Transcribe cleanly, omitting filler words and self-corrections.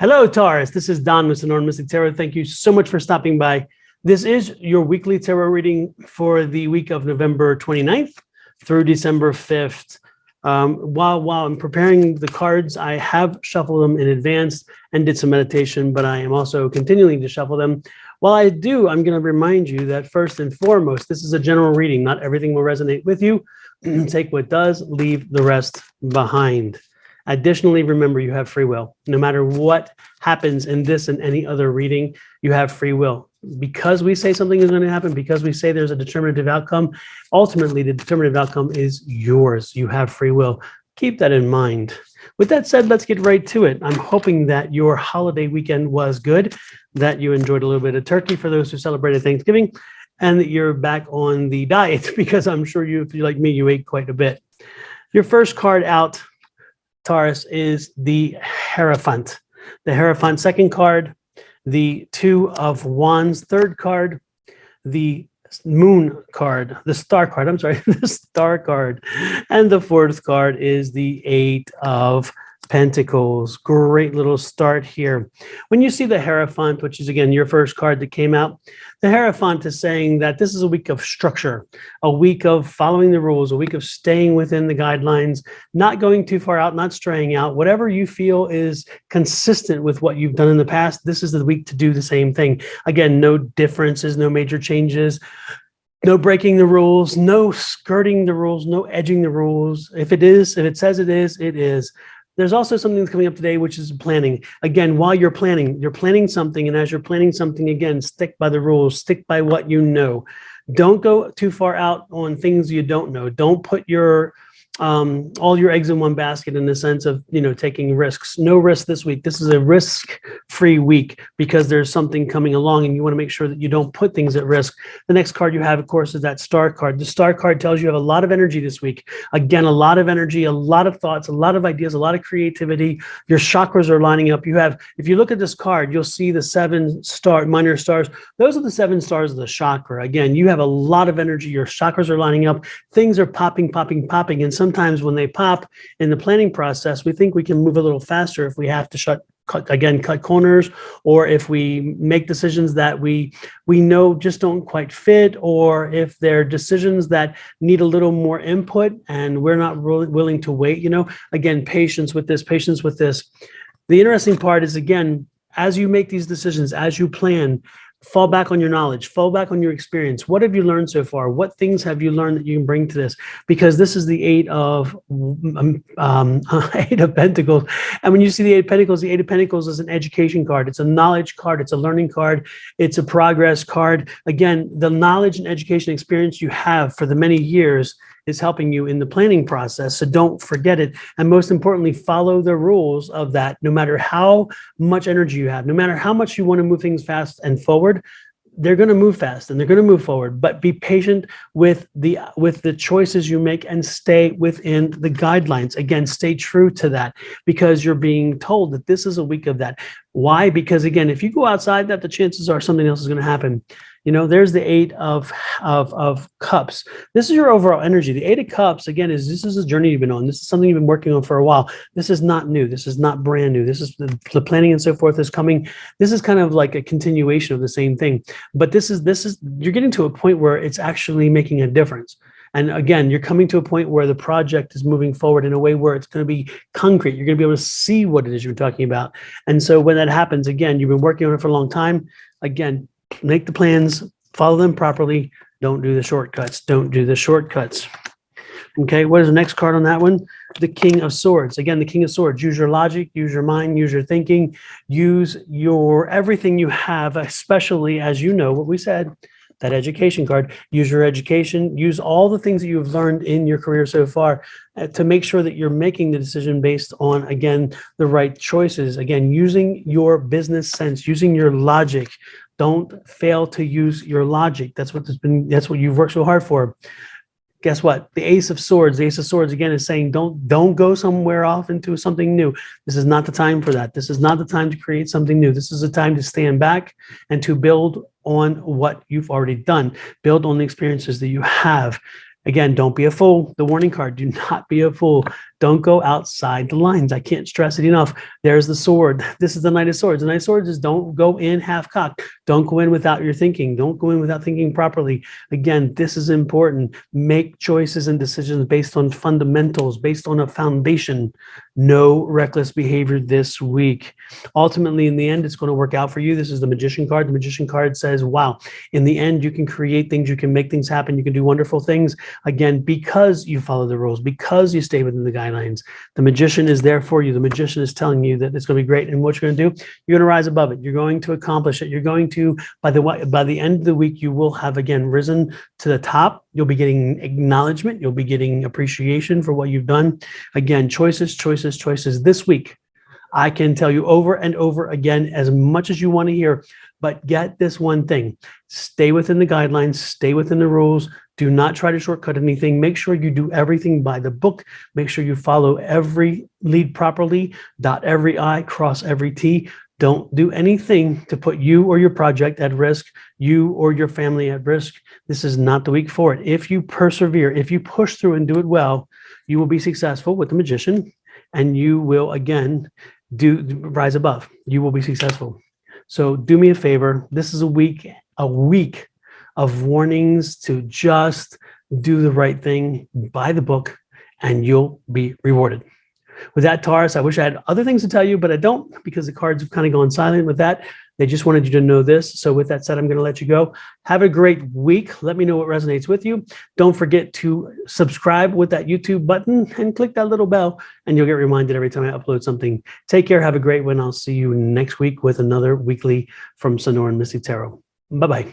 Hello, Taurus. This is Don with Sonoran Mystic Tarot. Thank you so much for stopping by. This is your weekly tarot reading for the week of November 29th through December 5th. While I'm preparing the cards, I have shuffled them in advance and did some meditation, but I am also continuing to shuffle them. While I do, I'm going to remind you that first and foremost, this is a general reading. Not everything will resonate with you. Take what does, leave the rest behind. Additionally, remember you have free will. No matter what happens in this and any other reading, you have free will. Because we say something is going to happen, because we say there's a determinative outcome, ultimately the determinative outcome is yours. You have free will. Keep that in mind. With that said, let's get right to it. I'm hoping that your holiday weekend was good, that you enjoyed a little bit of turkey for those who celebrated Thanksgiving, and that you're back on the diet because I'm sure you, if you're like me, you ate quite a bit. Your first card out, Taurus, is the Hierophant. The Hierophant, second card, the Two of Wands, third card, the Moon card, the Star card, I'm sorry, the Star card, and the fourth card is the Eight of Pentacles. Great little start here. When you see the Hierophant, which is again your first card that came out, the Hierophant is saying that this is a week of structure, a week of following the rules, a week of staying within the guidelines, not going too far out, not straying out. Whatever you feel is consistent with what you've done in the past, this is the week to do the same thing. Again, no differences, no major changes, no breaking the rules, no skirting the rules, no edging the rules. If it says it is, it is. There's also something that's coming up today, which is planning. Again, while you're planning something, and as you're planning something, again, stick by the rules, stick by what you know. Don't go too far out on things you don't know. Don't put your all your eggs in one basket in the sense of, taking risks. No risk this week. This is a risk-free week because there's something coming along and you want to make sure that you don't put things at risk. The next card you have, of course, is that Star card. The Star card tells you have a lot of energy this week. Again, a lot of energy, a lot of thoughts, a lot of ideas, a lot of creativity. Your chakras are lining up. If you look at this card, you'll see the 7 minor stars. Those are the 7 stars of the chakra. Again, you have a lot of energy. Your chakras are lining up. Things are popping, and sometimes when they pop in the planning process, we think we can move a little faster if we have to cut corners, or if we make decisions that we know just don't quite fit, or if they're decisions that need a little more input and we're not really willing to wait. Again, patience with this. The interesting part is, again, as you make these decisions, as you plan, fall back on your knowledge, fall back on your experience. What have you learned so far? What things have you learned that you can bring to this? Because this is the Eight of Pentacles. And when you see the Eight of Pentacles, the Eight of Pentacles is an education card. It's a knowledge card. It's a learning card. It's a progress card. Again, the knowledge and education experience you have for the many years is helping you in the planning process. So don't forget it. And most importantly, follow the rules of that. No matter how much energy you have, no matter how much you want to move things fast and forward, they're going to move fast and they're going to move forward. But be patient with the choices you make and stay within the guidelines. Again, stay true to that, because you're being told that this is a week of that. Why? Because again, if you go outside that, the chances are something else is going to happen. There's the Eight of Cups. This is your overall energy. The Eight of Cups, again, this is a journey you've been on. This is something you've been working on for a while. This is not new. This is not brand new. This is the planning and so forth is coming. This is kind of like a continuation of the same thing. But this is you're getting to a point where it's actually making a difference. And again, you're coming to a point where the project is moving forward in a way where it's going to be concrete. You're going to be able to see what it is you're talking about. And so when that happens, again, you've been working on it for a long time. Again, make the plans, follow them properly. Don't do the shortcuts. Okay, what is the next card on that one? The King of Swords. Again, the King of Swords. Use your logic, use your mind, use your thinking, use your everything you have, especially as you know what we said, that education card. Use your education, use all the things that you've learned in your career so far to make sure that you're making the decision based on, again, the right choices. Again, using your business sense, using your logic. Don't fail to use your logic. That's what you've worked so hard for. Guess what? The Ace of Swords again is saying don't go somewhere off into something new. This is not the time for that. This is not the time to create something new. This is a time to stand back and to build on what you've already done. Build on the experiences that you have. Again, don't be a fool. The warning card, do not be a fool. Don't go outside the lines. I can't stress it enough. There's the sword. This is the Knight of Swords. The Knight of Swords is don't go in half-cocked. Don't go in without your thinking. Don't go in without thinking properly. Again, this is important. Make choices and decisions based on fundamentals, based on a foundation. No reckless behavior this week. Ultimately, in the end, it's going to work out for you. This is the Magician card. The Magician card says, wow, in the end, you can create things, you can make things happen, you can do wonderful things. Again, because you follow the rules, because you stay within the guidelines. The Magician is there for you. The Magician is telling you that it's going to be great. And what you're going to do, you're going to rise above it. You're going to accomplish it. You're going to, by the end of the week, you will have, again, risen to the top. You'll be getting acknowledgement. You'll be getting appreciation for what you've done. Again, choices, choices, choices. This week, I can tell you over and over again, as much as you want to hear, but get this one thing. Stay within the guidelines. Stay within the rules. Do not try to shortcut anything. Make sure you do everything by the book. Make sure you follow every lead properly, dot every I, cross every T. Don't do anything to put you or your project at risk, you or your family at risk. This is not the week for it. If you persevere, if you push through and do it well, you will be successful with the Magician, and you will, again, rise above. You will be successful. So do me a favor. This is a week of warnings to just do the right thing, buy the book, and you'll be rewarded. With that, Taurus, I wish I had other things to tell you, but I don't, because the cards have kind of gone silent with that. They just wanted you to know this. So with that said, I'm going to let you go. Have a great week. Let me know what resonates with you. Don't forget to subscribe with that YouTube button and click that little bell, and you'll get reminded every time I upload something. Take care. Have a great one. I'll see you next week with another weekly from Sonoran Mystic Tarot. Bye-bye.